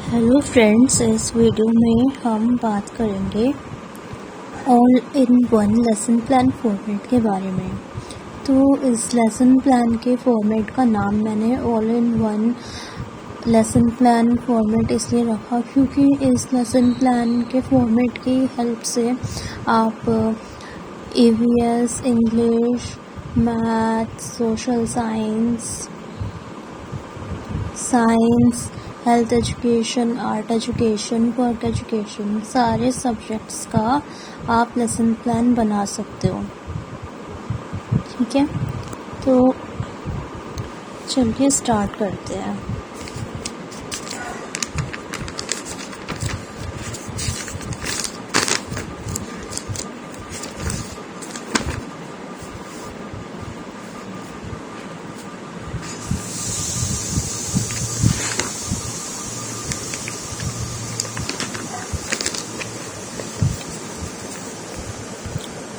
Hello friends, इस video में हम बात करेंगे all in one lesson plan format के बारे में। तो इस लेसन प्लान के फॉर्मेट का नाम मैंने all in one lesson plan format इसलिए रखा क्योंकि इस लेसन प्लान के फॉर्मेट की हेल्प से आप EVS, English, math, social science, health education, art education, work education, सारे सब्जेक्ट्स का आप लेसन प्लान बना सकते हो। ठीक है, तो चलिए स्टार्ट करते हैं।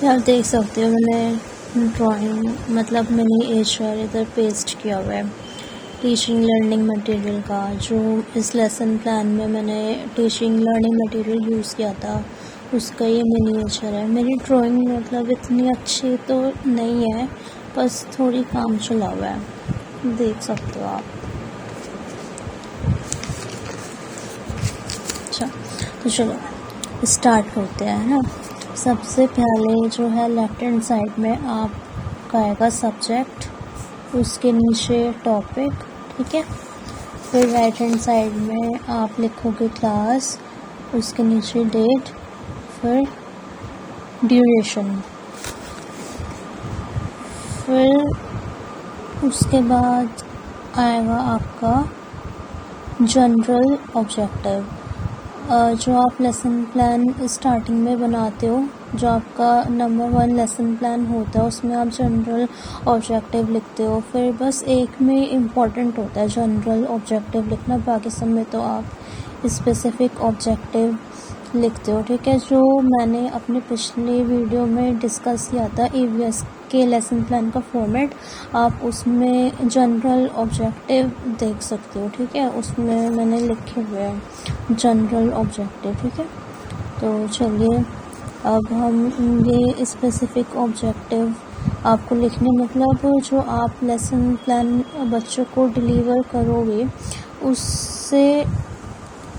आप देख सकते हो मैंने ड्राइंग मिनी एचआर इधर पेस्ट किया हुआ है टीचिंग लर्निंग मटेरियल का, जो इस लेसन प्लान में मैंने टीचिंग लर्निंग मटेरियल यूज़ किया था उसका ये मिनी एचआर है। मेरी ड्राइंग इतनी अच्छी तो नहीं है, बस थोड़ी काम चला हुआ है, देख सकते हो आप। अच्छा, तो चलो स्टार्ट करते हैं ना। सबसे पहले जो है लेफ्ट हैंड साइड में आपका आएगा सब्जेक्ट, उसके नीचे टॉपिक, ठीक है। फिर राइट हैंड साइड में आप लिखोगे क्लास, उसके नीचे डेट, फिर ड्यूरेशन, फिर उसके बाद आएगा आपका जनरल ऑब्जेक्टिव। जो आप लेसन प्लान स्टार्टिंग में बनाते हो, जो आपका नंबर 1 लेसन प्लान होता है, उसमें आप जनरल ऑब्जेक्टिव लिखते हो। फिर बस एक में इम्पॉर्टेंट होता है जनरल ऑब्जेक्टिव लिखना, बाकी सब में तो आप स्पेसिफिक ऑब्जेक्टिव लिखते हो, ठीक है। जो मैंने अपने पिछले वीडियो में डिस्कस किया था EVS के लेसन प्लान का फॉर्मेट, आप उसमें जनरल ऑब्जेक्टिव देख सकते हो, ठीक है। उसमें मैंने लिखे हुए हैं जनरल ऑब्जेक्टिव, ठीक है। तो चलिए अब हम ये स्पेसिफिक ऑब्जेक्टिव आपको लिखने जो आप लेसन प्लान बच्चों को डिलीवर करोगे उससे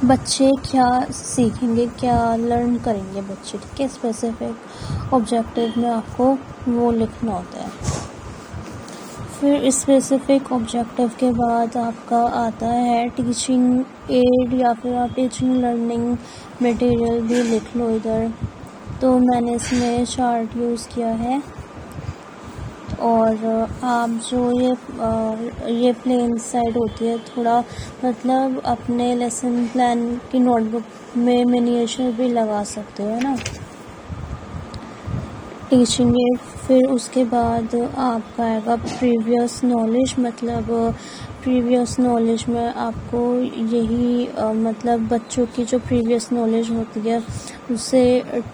बच्चे क्या सीखेंगे, क्या लर्न करेंगे बच्चे, ठीक है। स्पेसिफिक ऑब्जेक्टिव में आपको वो लिखना होता है। फिर स्पेसिफिक ऑब्जेक्टिव के बाद आपका आता है टीचिंग एड, या फिर आप टीचिंग लर्निंग मटेरियल भी लिख लो इधर। तो मैंने इसमें चार्ट यूज़ किया है, और आप जो ये प्लेन साइड होती है, थोड़ा अपने लेसन प्लान की नोटबुक में मिनिएचर भी लगा सकते हो, है ना, टीचिंग एड। फिर उसके बाद आपका आएगा प्रीवियस नॉलेज, प्रीवियस नॉलेज में आपको यही बच्चों की जो प्रीवियस नॉलेज होती है उसे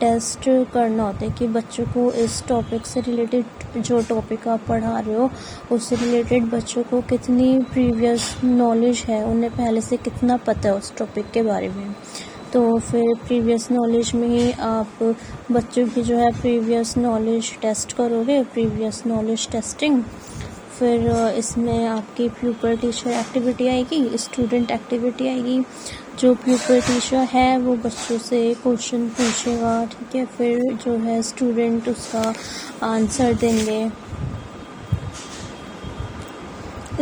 टेस्ट करना होता है कि बच्चों को इस टॉपिक से रिलेटेड, जो टॉपिक आप पढ़ा रहे हो उससे रिलेटेड बच्चों को कितनी प्रीवियस नॉलेज है, उन्हें पहले से कितना पता है उस टॉपिक के बारे में। तो फिर प्रीवियस नॉलेज में ही आप बच्चों की जो है प्रीवियस नॉलेज टेस्ट करोगे, प्रीवियस नॉलेज टेस्टिंग। फिर इसमें आपकी प्यूपर टीचर एक्टिविटी आएगी, स्टूडेंट एक्टिविटी आएगी। जो प्यूपर टीचर है वो बच्चों से क्वेश्चन पूछेगा, ठीक है। फिर जो है स्टूडेंट उसका आंसर देंगे।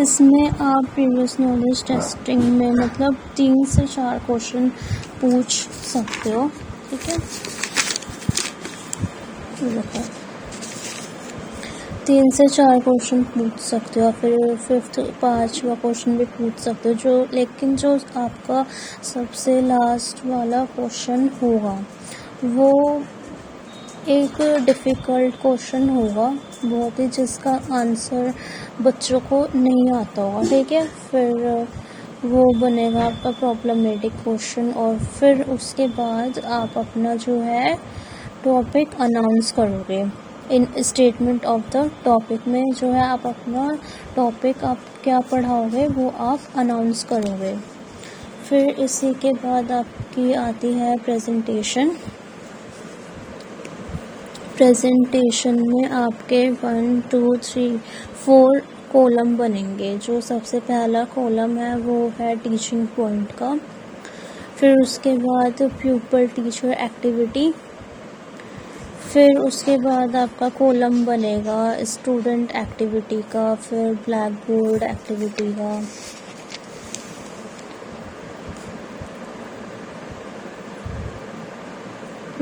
इसमें आप प्रीवियस नॉलेज टेस्टिंग में 3 से 4 क्वेश्चन पूछ सकते हो, ठीक है। 3 से 4 क्वेश्चन पूछ सकते हो, फिर 5वां क्वेश्चन भी पूछ सकते हो। लेकिन जो आपका सबसे लास्ट वाला क्वेश्चन होगा वो एक डिफ़िकल्ट क्वेश्चन होगा बहुत ही, जिसका आंसर बच्चों को नहीं आता होगा, ठीक है। फिर वो बनेगा आपका प्रॉब्लमेटिक क्वेश्चन, और फिर उसके बाद आप अपना जो है टॉपिक अनाउंस करोगे। इन स्टेटमेंट ऑफ द टॉपिक में जो है आप अपना टॉपिक, आप क्या पढ़ाओगे वो आप अनाउंस करोगे। फिर इसी के बाद आपकी आती है प्रेजेंटेशन। प्रेजेंटेशन में आपके 1 2 3 4 कॉलम बनेंगे। जो सबसे पहला कॉलम है वो है टीचिंग पॉइंट का, फिर उसके बाद प्यूपल टीचर एक्टिविटी, फिर उसके बाद आपका कॉलम बनेगा स्टूडेंट एक्टिविटी का, फिर ब्लैक बोर्ड एक्टिविटी का।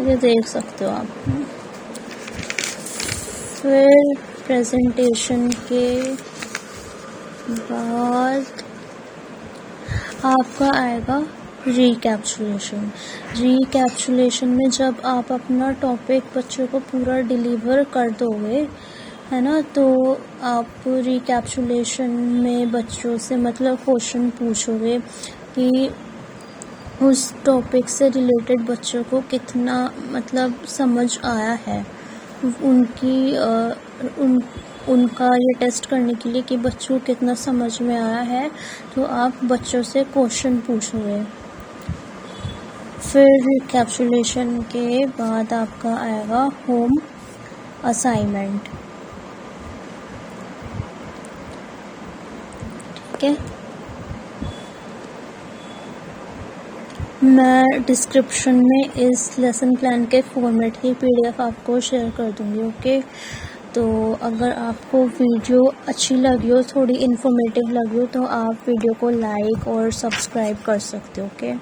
ये देख सकते हो आप। फिर प्रेजेंटेशन के बाद आपका आएगा रिकैप्चुलेशन। रिकैप्चुलेशन में जब आप अपना टॉपिक बच्चों को पूरा डिलीवर कर दोगे, है ना, तो आप रिकैप्चुलेशन में बच्चों से मतलब क्वेश्चन पूछोगे कि उस टॉपिक से रिलेटेड बच्चों को कितना मतलब समझ आया है। उनका ये टेस्ट करने के लिए कि बच्चों को कितना समझ में आया है, तो आप बच्चों से क्वेश्चन पूछोगे। फिर रिकैप्चुलेशन के बाद आपका आएगा होम असाइनमेंट। ठीक है, मैं डिस्क्रिप्शन में इस लेसन प्लान के फॉर्मेट की PDF आपको शेयर कर दूँगी। ओके, तो अगर आपको वीडियो अच्छी लगी हो, थोड़ी इन्फॉर्मेटिव लगी हो, तो आप वीडियो को लाइक और सब्सक्राइब कर सकते हो। ओके।